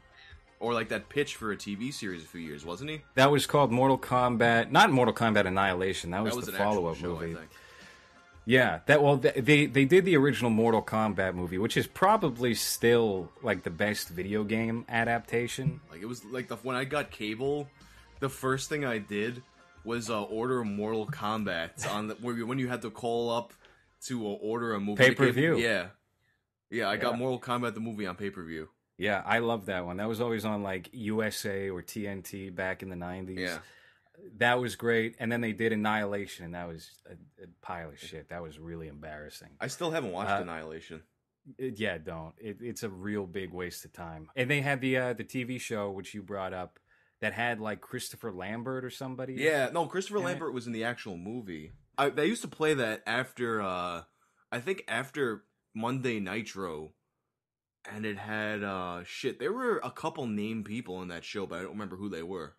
[SPEAKER 2] or like that pitch for a TV series a few years, wasn't he?
[SPEAKER 1] That was called Mortal Kombat, not Mortal Kombat Annihilation. That was the
[SPEAKER 2] an actual
[SPEAKER 1] follow-up
[SPEAKER 2] show,
[SPEAKER 1] movie.
[SPEAKER 2] I think.
[SPEAKER 1] Yeah, they did the original Mortal Kombat movie, which is probably still like the best video game adaptation.
[SPEAKER 2] Like it was like when I got cable, the first thing I did was order Mortal Kombat on when you had to call up to order a movie.
[SPEAKER 1] Pay-per-view.
[SPEAKER 2] Yeah. I got Mortal Kombat the movie on pay-per-view.
[SPEAKER 1] Yeah, I love that one. That was always on like USA or TNT back in the 90s.
[SPEAKER 2] Yeah.
[SPEAKER 1] That was great. And then they did Annihilation, and that was a pile of shit. That was really embarrassing.
[SPEAKER 2] I still haven't watched Annihilation.
[SPEAKER 1] Don't. It's a real big waste of time. And they had the TV show, which you brought up, that had like Christopher Lambert or somebody.
[SPEAKER 2] Yeah, no, Christopher Lambert was in the actual movie. They used to play that after, I think after Monday Nitro, and it had, there were a couple named people in that show, but I don't remember who they were.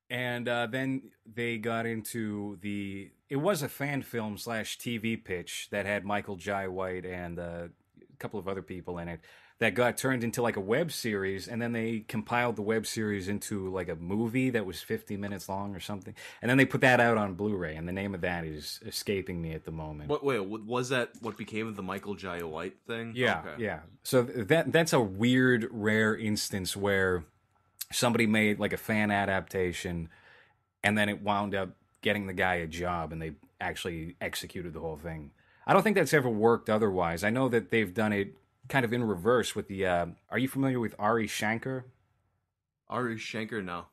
[SPEAKER 1] And then they got into it was a fan film / TV pitch that had Michael Jai White and a couple of other people in it that got turned into like a web series, and then they compiled the web series into like a movie that was 50 minutes long or something, and then they put that out on Blu-ray, and the name of that is escaping me at the moment.
[SPEAKER 2] Wait, was that what became of the Michael Jai White thing?
[SPEAKER 1] Yeah,
[SPEAKER 2] okay.
[SPEAKER 1] Yeah. So that's a weird, rare instance where somebody made like a fan adaptation, and then it wound up getting the guy a job, and they actually executed the whole thing. I don't think that's ever worked otherwise. I know that they've done it kind of in reverse with the... are you familiar with Ari Shankar?
[SPEAKER 2] Ari Shankar, no.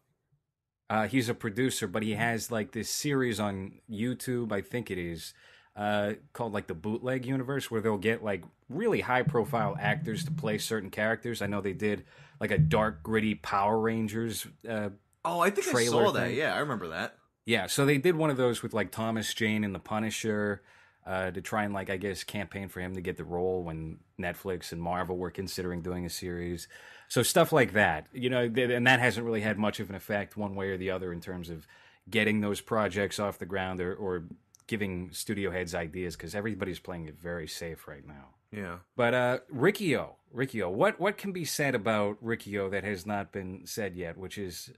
[SPEAKER 1] He's a producer, but he has like this series on YouTube, I think it is, called like the Bootleg Universe, where they'll get like really high-profile actors to play certain characters. I know they did like a dark, gritty Power Rangers
[SPEAKER 2] I think I saw that. Yeah, I remember that.
[SPEAKER 1] Yeah, so they did one of those with like Thomas Jane and the Punisher to try and like, I guess, campaign for him to get the role when Netflix and Marvel were considering doing a series. So stuff like that, and that hasn't really had much of an effect one way or the other in terms of getting those projects off the ground or giving studio heads ideas because everybody's playing it very safe right now.
[SPEAKER 2] Yeah.
[SPEAKER 1] But Riki-Oh, what can be said about Riki-Oh that has not been said yet? Which is,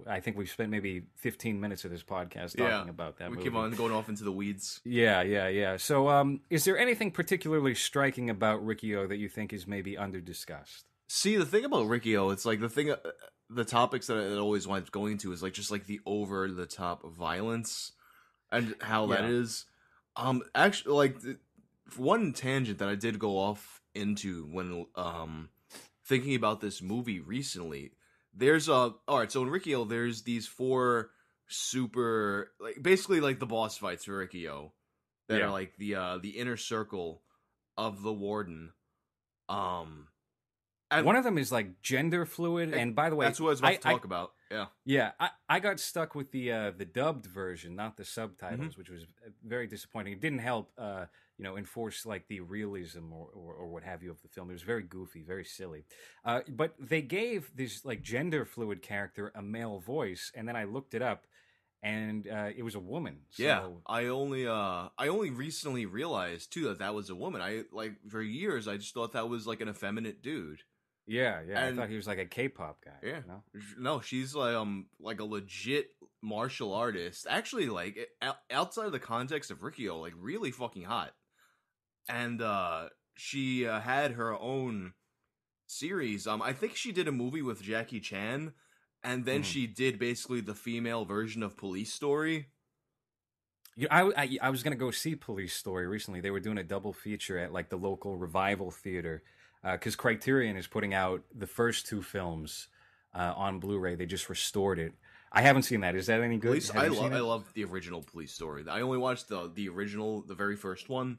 [SPEAKER 1] I think we've spent maybe 15 minutes of this podcast talking about that
[SPEAKER 2] we
[SPEAKER 1] movie.
[SPEAKER 2] keep on going off into the weeds.
[SPEAKER 1] Yeah. So, is there anything particularly striking about Riki-Oh that you think is maybe under-discussed?
[SPEAKER 2] See, the thing about Riki-Oh, it's like the topics that it always winds up going to is like just like the over-the-top violence and how that is. Actually, like one tangent that I did go off into when thinking about this movie recently. There's all right. So in Riki-Oh, there's these 4 super like basically like the boss fights for Riki-Oh that are like the inner circle of the warden.
[SPEAKER 1] One of them is like gender fluid, and by the way,
[SPEAKER 2] that's what I was about to talk about.
[SPEAKER 1] Yeah, I got stuck with the dubbed version, not the subtitles, which was very disappointing. It didn't help, enforce like the realism or what have you of the film. It was very goofy, very silly. But they gave this like gender fluid character a male voice, and then I looked it up, and it was a woman. So...
[SPEAKER 2] Yeah, I only recently realized too that was a woman. I like for years I just thought that was like an effeminate dude.
[SPEAKER 1] Yeah. I thought he was like a K-pop guy.
[SPEAKER 2] Yeah, no, she's like a legit martial artist. Actually, like outside of the context of Riki-Oh, like really fucking hot. And she had her own series. I think she did a movie with Jackie Chan, and then she did basically the female version of Police Story.
[SPEAKER 1] I was gonna go see Police Story recently. They were doing a double feature at like the local Revival Theater. Because Criterion is putting out the first 2 films on Blu-ray. They just restored it. I haven't seen that. Is that any good?
[SPEAKER 2] I love the original Police Story. I only watched the original, the very first one.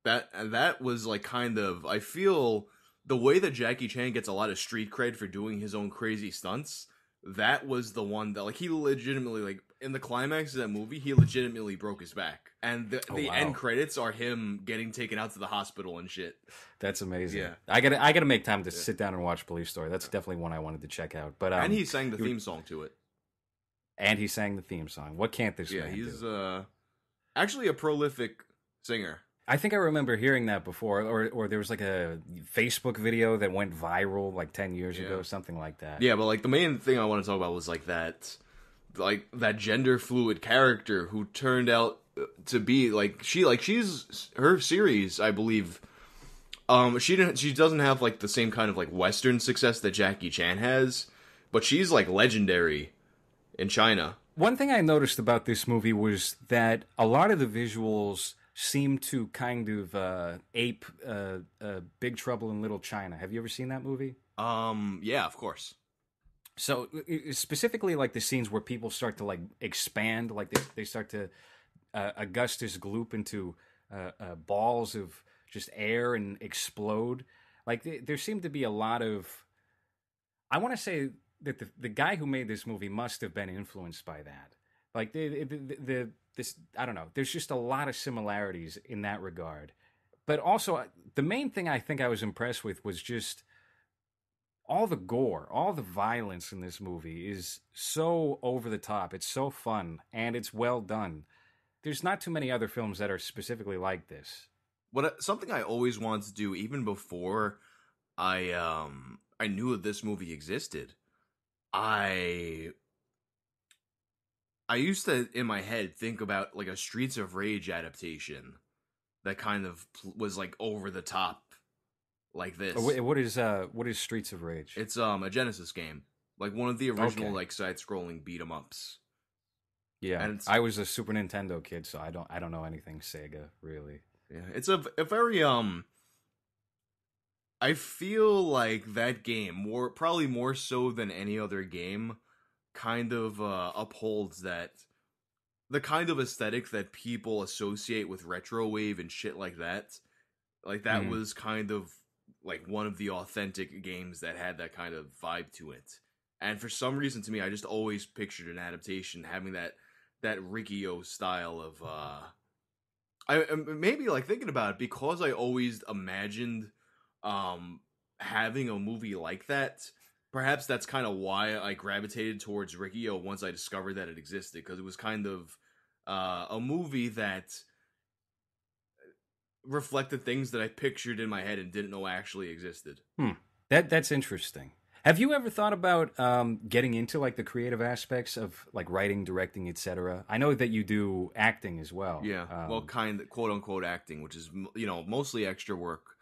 [SPEAKER 2] That was like kind of, I feel the way that Jackie Chan gets a lot of street cred for doing his own crazy stunts. That was the one that like he legitimately like in the climax of that movie he legitimately broke his back, and the end credits are him getting taken out to the hospital and shit.
[SPEAKER 1] That's amazing. Yeah, I gotta make time to sit down and watch Police Story. That's definitely one I wanted to check out. But
[SPEAKER 2] and he sang the theme song to it.
[SPEAKER 1] And he sang the theme song. What can't this man do?
[SPEAKER 2] Yeah, he's actually a prolific singer.
[SPEAKER 1] I think I remember hearing that before, or there was like a Facebook video that went viral like 10 years ago, something like that.
[SPEAKER 2] Yeah, but like the main thing I want to talk about was like that gender fluid character who turned out to be she's her series, I believe. She doesn't have like the same kind of like Western success that Jackie Chan has, but she's like legendary in China.
[SPEAKER 1] One thing I noticed about this movie was that a lot of the visuals seem to kind of ape Big Trouble in Little China. Have you ever seen that movie?
[SPEAKER 2] Yeah, of course.
[SPEAKER 1] So specifically, like the scenes where people start to like expand, like they start to Augustus gloop into balls of just air and explode. Like there seemed to be a lot of. I want to say that the guy who made this movie must have been influenced by that. Like this, I don't know. There's just a lot of similarities in that regard. But also, the main thing I think I was impressed with was just all the gore, all the violence in this movie is so over the top. It's so fun, and it's well done. There's not too many other films that are specifically like this.
[SPEAKER 2] Something I always wanted to do, even before I knew that this movie existed, I used to, in my head, think about like a Streets of Rage adaptation that kind of was like over the top, like this.
[SPEAKER 1] What is Streets of Rage?
[SPEAKER 2] It's a Genesis game, like one of the original like side-scrolling beat 'em ups.
[SPEAKER 1] Yeah, and I was a Super Nintendo kid, so I don't know anything Sega really.
[SPEAKER 2] Yeah, it's a very I feel like that game probably more so than any other game kind of upholds the kind of aesthetic that people associate with retrowave and shit like that. Like that was kind of like one of the authentic games that had that kind of vibe to it. And for some reason to me, I just always pictured an adaptation having that Riki-Oh style of I maybe like thinking about it because I always imagined having a movie like that. Perhaps that's kind of why I gravitated towards Riki-Oh once I discovered that it existed, because it was kind of a movie that reflected things that I pictured in my head and didn't know actually existed.
[SPEAKER 1] That's interesting. Have you ever thought about getting into like the creative aspects of like writing, directing, etc.? I know that you do acting as well.
[SPEAKER 2] Yeah, well, kind of quote unquote acting, which is mostly extra work.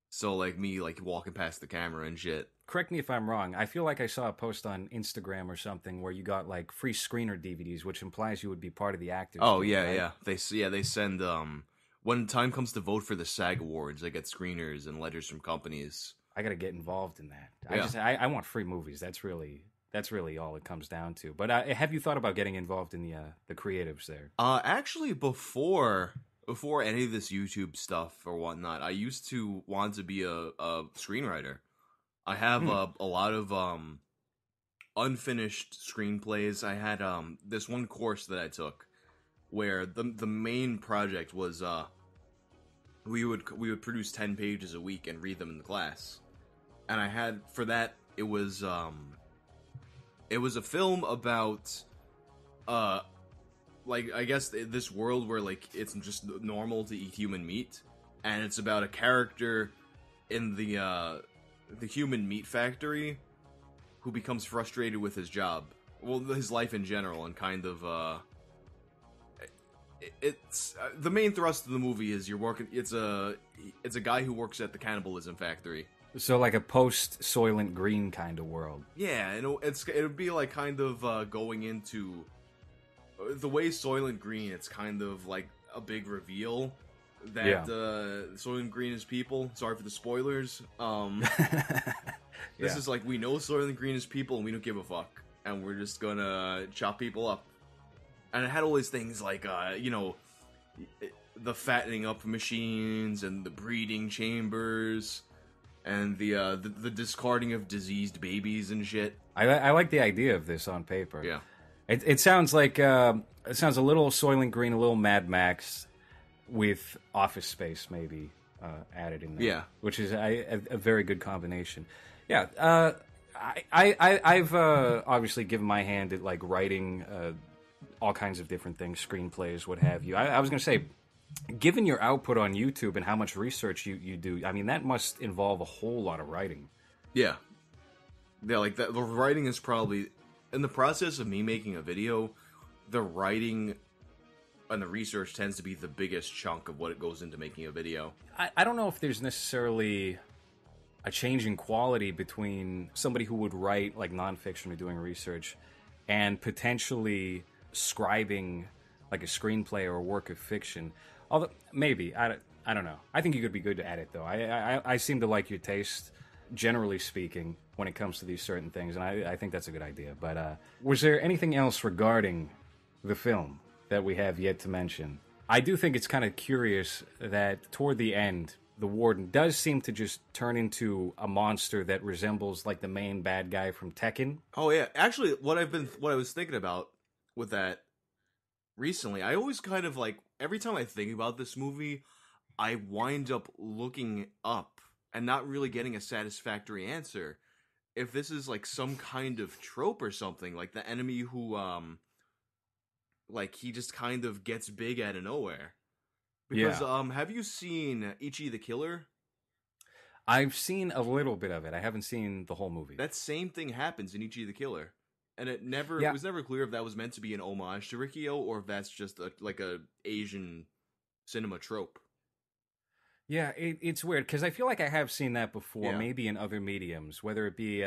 [SPEAKER 2] So like me like walking past the camera and shit.
[SPEAKER 1] Correct me if I'm wrong. I feel like I saw a post on Instagram or something where you got like free screener DVDs, which implies you would be part of the actors.
[SPEAKER 2] Oh
[SPEAKER 1] Guild,
[SPEAKER 2] yeah,
[SPEAKER 1] right?
[SPEAKER 2] they send when time comes to vote for the SAG Awards, they get screeners and letters from companies.
[SPEAKER 1] I got to get involved in that.
[SPEAKER 2] Yeah.
[SPEAKER 1] I want free movies. That's really all it comes down to. But have you thought about getting involved in the creatives there?
[SPEAKER 2] Actually, before any of this YouTube stuff or whatnot, I used to want to be a screenwriter. I have a lot of unfinished screenplays. I had this one course that I took where the main project was we would produce 10 pages a week and read them in the class. And I had for that it was a film about like I guess this world where like it's just normal to eat human meat, and it's about a character in the human meat factory who becomes frustrated with his job, well, his life in general, and kind of it's the main thrust of the movie is you're working. It's a guy who works at the cannibalism factory.
[SPEAKER 1] So like a post Soylent Green kind of world.
[SPEAKER 2] Yeah, and it'll be like kind of going into the way Soylent Green. It's kind of like a big reveal that Soylent Green is people. Sorry for the spoilers. This is like we know Soylent Green is people and we don't give a fuck, and we're just gonna chop people up. And it had all these things like the fattening up machines and the breeding chambers. And the discarding of diseased babies and shit.
[SPEAKER 1] I like the idea of this on paper.
[SPEAKER 2] Yeah,
[SPEAKER 1] it sounds like it sounds a little Soylent Green, a little Mad Max, with Office Space maybe added in there.
[SPEAKER 2] Yeah,
[SPEAKER 1] which is a very good combination. Yeah, I've obviously given my hand at like writing all kinds of different things, screenplays, what have you. I was going to say, given your output on YouTube and how much research you do, I mean, that must involve a whole lot of writing.
[SPEAKER 2] Yeah, like that. The writing is probably in the process of me making a video. The writing and the research tends to be the biggest chunk of what it goes into making a video.
[SPEAKER 1] I don't know if there's necessarily a change in quality between somebody who would write like nonfiction or doing research and potentially scribing like a screenplay or a work of fiction. Although maybe I don't know. I think you could be good at it though. I seem to like your taste, generally speaking, when it comes to these certain things, and I think that's a good idea. But was there anything else regarding the film that we have yet to mention? I do think it's kind of curious that toward the end, the warden does seem to just turn into a monster that resembles like the main bad guy from Tekken.
[SPEAKER 2] Oh yeah, actually, what I was thinking about with that recently, I always kind of like every time I think about this movie, I wind up looking up and not really getting a satisfactory answer. If this is like some kind of trope or something, like the enemy who like he just kind of gets big out of nowhere. Because have you seen Ichi the Killer?
[SPEAKER 1] I've seen a little bit of it. I haven't seen the whole movie.
[SPEAKER 2] That same thing happens in Ichi the Killer. And it was never clear if that was meant to be an homage to Riki-Oh or if that's just like a Asian cinema trope.
[SPEAKER 1] Yeah, it's weird because I feel like I have seen that before,
[SPEAKER 2] Yeah.
[SPEAKER 1] maybe in other mediums, whether it be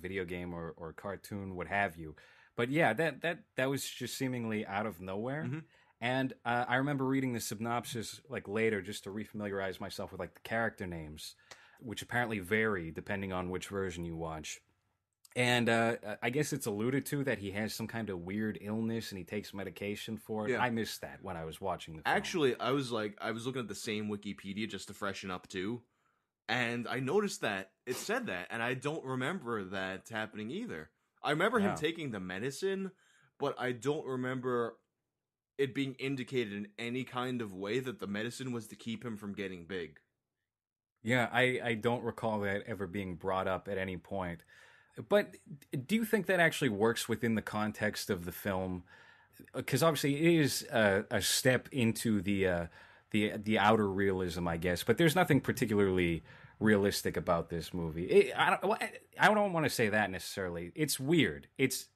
[SPEAKER 1] video game or cartoon, what have you. But yeah, that was just seemingly out of nowhere.
[SPEAKER 2] Mm-hmm.
[SPEAKER 1] And I remember reading the synopsis like later just to refamiliarize myself with like the character names, which apparently vary depending on which version you watch. And I guess it's alluded to that he has some kind of weird illness and he takes medication for it.
[SPEAKER 2] Yeah.
[SPEAKER 1] I missed that when I was watching the film.
[SPEAKER 2] Actually, I was looking at the same Wikipedia just to freshen up too, and I noticed that it said that, and I don't remember that happening either. I remember him taking the medicine, but I don't remember it being indicated in any kind of way that the medicine was to keep him from getting big.
[SPEAKER 1] Yeah, I don't recall that ever being brought up at any point. But do you think that actually works within the context of the film? because obviously it is a step into the outer realism, I guess. But there's nothing particularly realistic about this movie. I don't want to say that necessarily. It's weird. It's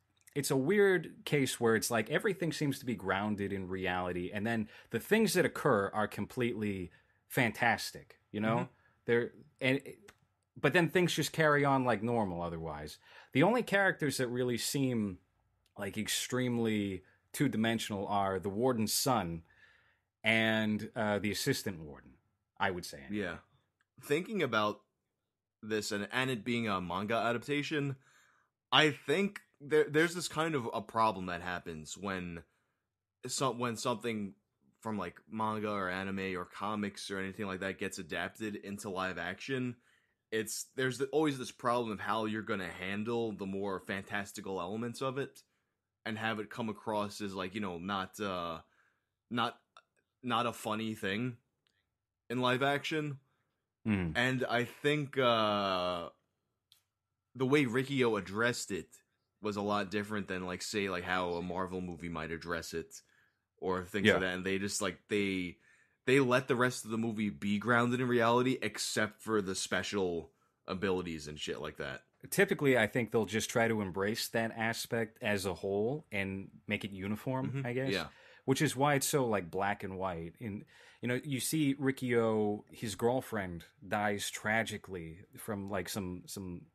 [SPEAKER 1] a weird case where it's like everything seems to be grounded in reality, and then the things that occur are completely fantastic. You know, they're and. But then things just carry on like normal otherwise. The only characters that really seem like extremely two-dimensional are the warden's son and the assistant warden, I would say.
[SPEAKER 2] Yeah. Thinking about this and it being a manga adaptation, I think there's this kind of a problem that happens when something from like manga or anime or comics or anything like that gets adapted into live action. There's always this problem of how you're going to handle the more fantastical elements of it and have it come across as like, not a funny thing in live action. And I think the way Riki-Oh addressed it was a lot different than like say like how a Marvel movie might address it or things like that. And they just like they let the rest of the movie be grounded in reality except for the special abilities and shit like that.
[SPEAKER 1] Typically, I think they'll just try to embrace that aspect as a whole and make it uniform, I guess. Yeah. Which is why it's so like black and white. And you see Riki-Oh, his girlfriend dies tragically from like some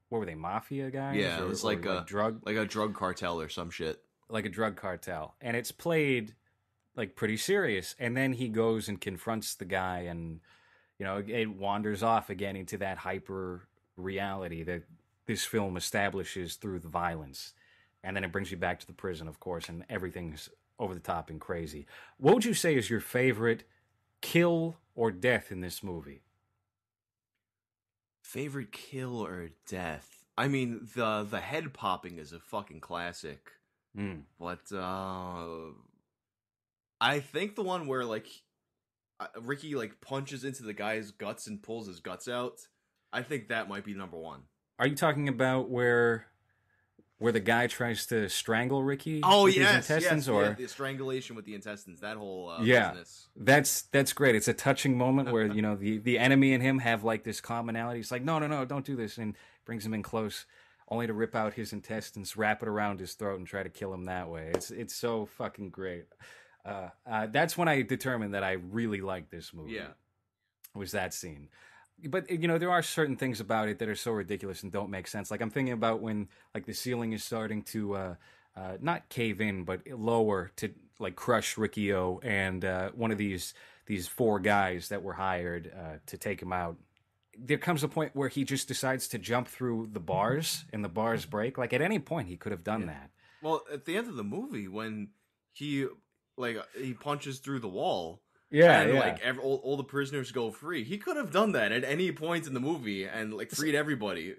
[SPEAKER 1] what were they, mafia guys?
[SPEAKER 2] Yeah, it was like a drug cartel or some shit.
[SPEAKER 1] Like a drug cartel. And it's played like pretty serious. And then he goes and confronts the guy, and it wanders off again into that hyper reality that this film establishes through the violence. And then it brings you back to the prison, of course, and everything's over the top and crazy. What would you say is your favorite kill or death in this movie?
[SPEAKER 2] Favorite kill or death? I mean, the head popping is a fucking classic. But I think the one where like Ricky like punches into the guy's guts and pulls his guts out, I think that might be number one.
[SPEAKER 1] Are you talking about where the guy tries to strangle Ricky?
[SPEAKER 2] Oh,
[SPEAKER 1] with
[SPEAKER 2] yes,
[SPEAKER 1] his intestines,
[SPEAKER 2] yes,
[SPEAKER 1] or
[SPEAKER 2] yeah, the strangulation with the intestines, that whole business.
[SPEAKER 1] That's great. It's a touching moment where the enemy and him have like this commonality. It's like no, don't do this, and brings him in close, only to rip out his intestines, wrap it around his throat, and try to kill him that way. It's so fucking great. That's when I determined that I really liked this movie.
[SPEAKER 2] Yeah,
[SPEAKER 1] was that scene. But there are certain things about it that are so ridiculous and don't make sense. Like I'm thinking about when like the ceiling is starting to not cave in but lower to like crush Riki-Oh, and one of these four guys that were hired to take him out. There comes a point where he just decides to jump through the bars and the bars break. Like at any point he could have done that.
[SPEAKER 2] Well, at the end of the movie when he punches through the wall.
[SPEAKER 1] Yeah,
[SPEAKER 2] and like all the prisoners go free. He could have done that at any point in the movie and like freed everybody,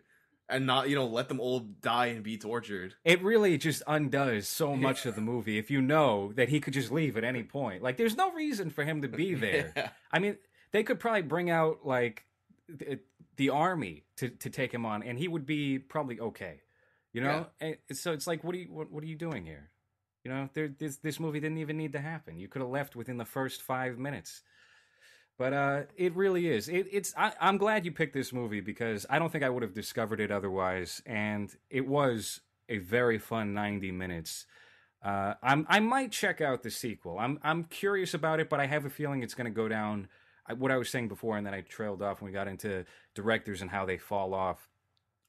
[SPEAKER 2] and not let them all die and be tortured.
[SPEAKER 1] It really just undoes so much of the movie if you know that he could just leave at any point. Like there's no reason for him to be there. Yeah. I mean, they could probably bring out like the army to take him on, and he would be probably okay. And so it's like, what are you doing here? This movie didn't even need to happen. You could have left within the first 5 minutes. But it really is. I'm glad you picked this movie because I don't think I would have discovered it otherwise. And it was a very fun 90 minutes. I might check out the sequel. I'm curious about it, but I have a feeling it's going to go down what I was saying before, and then I trailed off when we got into directors and how they fall off.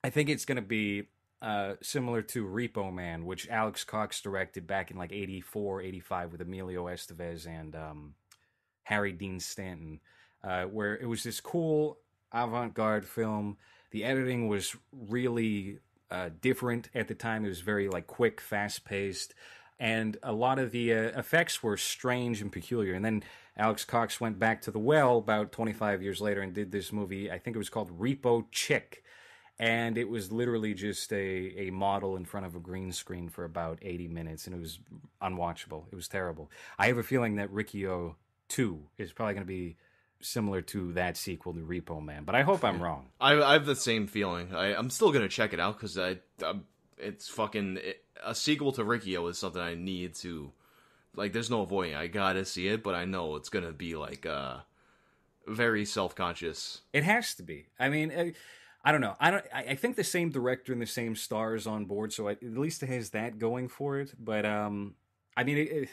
[SPEAKER 1] I think it's going to be similar to Repo Man, which Alex Cox directed back in like 84, 85 with Emilio Estevez and Harry Dean Stanton, where it was this cool avant-garde film. The editing was really different at the time. It was very like quick, fast-paced, and a lot of the effects were strange and peculiar. And then Alex Cox went back to the well about 25 years later and did this movie. I think it was called Repo Chick. And it was literally just a model in front of a green screen for about 80 minutes, and it was unwatchable. It was terrible. I have a feeling that Riki-Oh 2 is probably going to be similar to that sequel to Repo Man, but I hope I'm wrong.
[SPEAKER 2] I have the same feeling. I'm still going to check it out because it's fucking... a sequel to Riki-Oh is something I need to like there's no avoiding it. I gotta see it, but I know it's gonna be like very self-conscious.
[SPEAKER 1] It has to be. I mean, I don't know. I think the same director and the same stars on board, so at least it has that going for it. But I mean,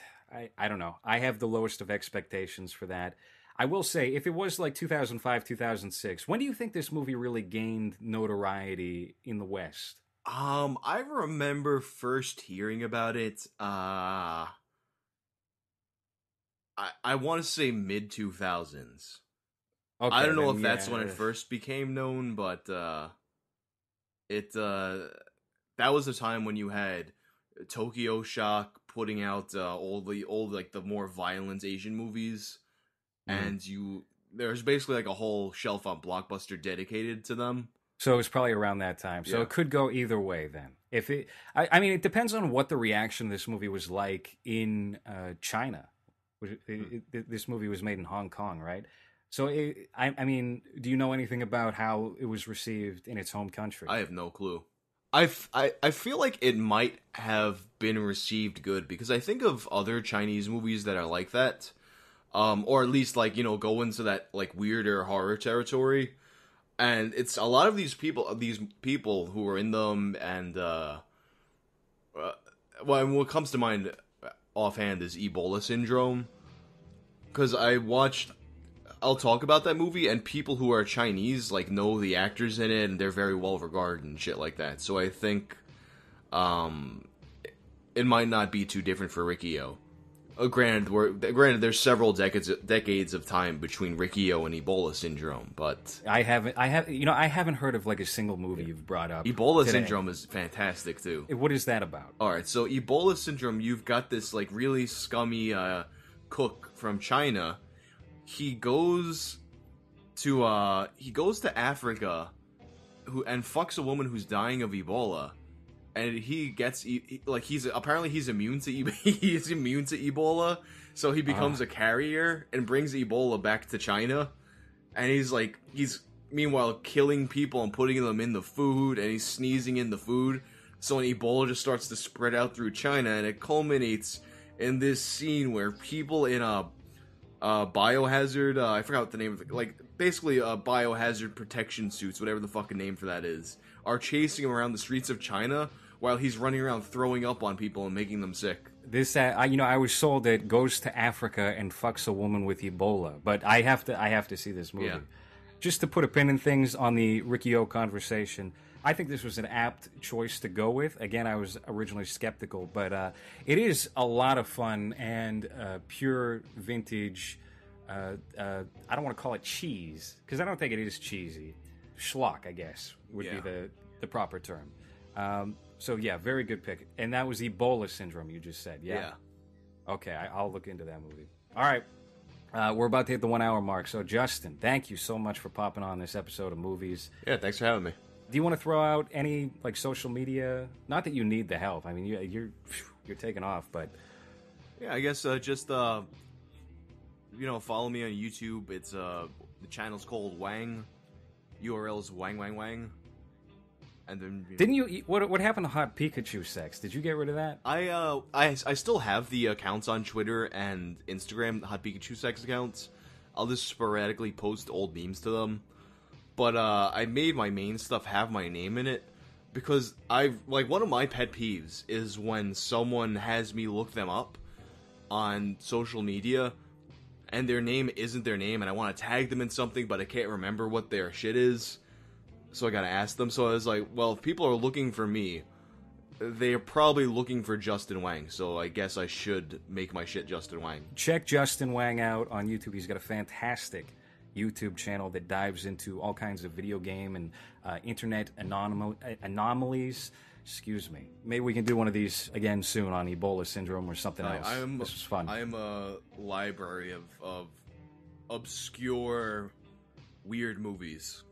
[SPEAKER 1] I don't know. I have the lowest of expectations for that. I will say, if it was like 2005, 2006, when do you think this movie really gained notoriety in the West?
[SPEAKER 2] I remember first hearing about it. I want to say mid 2000s.
[SPEAKER 1] Okay,
[SPEAKER 2] I don't know
[SPEAKER 1] then,
[SPEAKER 2] if that's
[SPEAKER 1] yeah.
[SPEAKER 2] when it first became known, but it that was the time when you had Tokyo Shock putting out all the old like the more violent Asian movies, and there's basically like a whole shelf on Blockbuster dedicated to them.
[SPEAKER 1] So it was probably around that time. So
[SPEAKER 2] Yeah.
[SPEAKER 1] it could go either way then. If it, I mean, it depends on what the reaction of this movie was like in China. This movie was made in Hong Kong, right? So, I mean, do you know anything about how it was received in its home country?
[SPEAKER 2] I have no clue. I feel like it might have been received good because I think of other Chinese movies that are like that, or at least like go into that like weirder horror territory, and it's a lot of these people who are in them, and well, what comes to mind offhand is Ebola syndrome, because I'll talk about that movie, and people who are Chinese like know the actors in it, and they're very well regarded and shit like that. So I think, it might not be too different for Riki-Oh. Granted, there's several decades of time between Riki-Oh and Ebola syndrome, but
[SPEAKER 1] I haven't heard of like a single movie you've brought up.
[SPEAKER 2] Ebola
[SPEAKER 1] today.
[SPEAKER 2] syndrome is fantastic too.
[SPEAKER 1] What is that about?
[SPEAKER 2] All right, so Ebola syndrome, you've got this like really scummy cook from China. He goes to Africa, and fucks a woman who's dying of Ebola, and he gets he's immune to he's immune to Ebola, so he becomes a carrier and brings Ebola back to China, and he's meanwhile killing people and putting them in the food, and he's sneezing in the food, so when Ebola just starts to spread out through China, and it culminates in this scene where people in a biohazard, I forgot what the name of it, like, basically, biohazard protection suits, whatever the fucking name for that is, are chasing him around the streets of China while he's running around throwing up on people and making them sick.
[SPEAKER 1] This, I was sold that goes to Africa and fucks a woman with Ebola, but I have to see this movie.
[SPEAKER 2] Yeah.
[SPEAKER 1] Just to put a pin in things on the Riki-Oh conversation, I think this was an apt choice to go with. Again, I was originally skeptical, but it is a lot of fun and pure vintage. I don't want to call it cheese because I don't think it is cheesy. Schlock, I guess, would be the proper term. So yeah, very good pick. And that was Ebola syndrome you just said. Yeah. Okay, I'll look into that movie. All right. We're about to hit the 1 hour mark. So Justin, thank you so much for popping on this episode of Movies.
[SPEAKER 2] Yeah, thanks for having me.
[SPEAKER 1] Do you want to throw out any like social media? Not that you need the help. I mean, you're taking off, but
[SPEAKER 2] yeah, I guess just follow me on YouTube. It's the channel's called Whang. URL's Whang. And then
[SPEAKER 1] didn't you? What happened to Hot Pikachu Sex? Did you get rid of that?
[SPEAKER 2] I still have the accounts on Twitter and Instagram, the Hot Pikachu Sex accounts. I'll just sporadically post old memes to them. But I made my main stuff have my name in it because one of my pet peeves is when someone has me look them up on social media and their name isn't their name, and I want to tag them in something, but I can't remember what their shit is, so I gotta ask them. So I was like, well, if people are looking for me, they're probably looking for Justin Whang, so I guess I should make my shit Justin Whang.
[SPEAKER 1] Check Justin Whang out on YouTube. He's got a fantastic YouTube channel that dives into all kinds of video game and internet anomalies. Excuse me. Maybe we can do one of these again soon on Ebola syndrome or something else. This was fun.
[SPEAKER 2] I am a library of obscure, weird movies.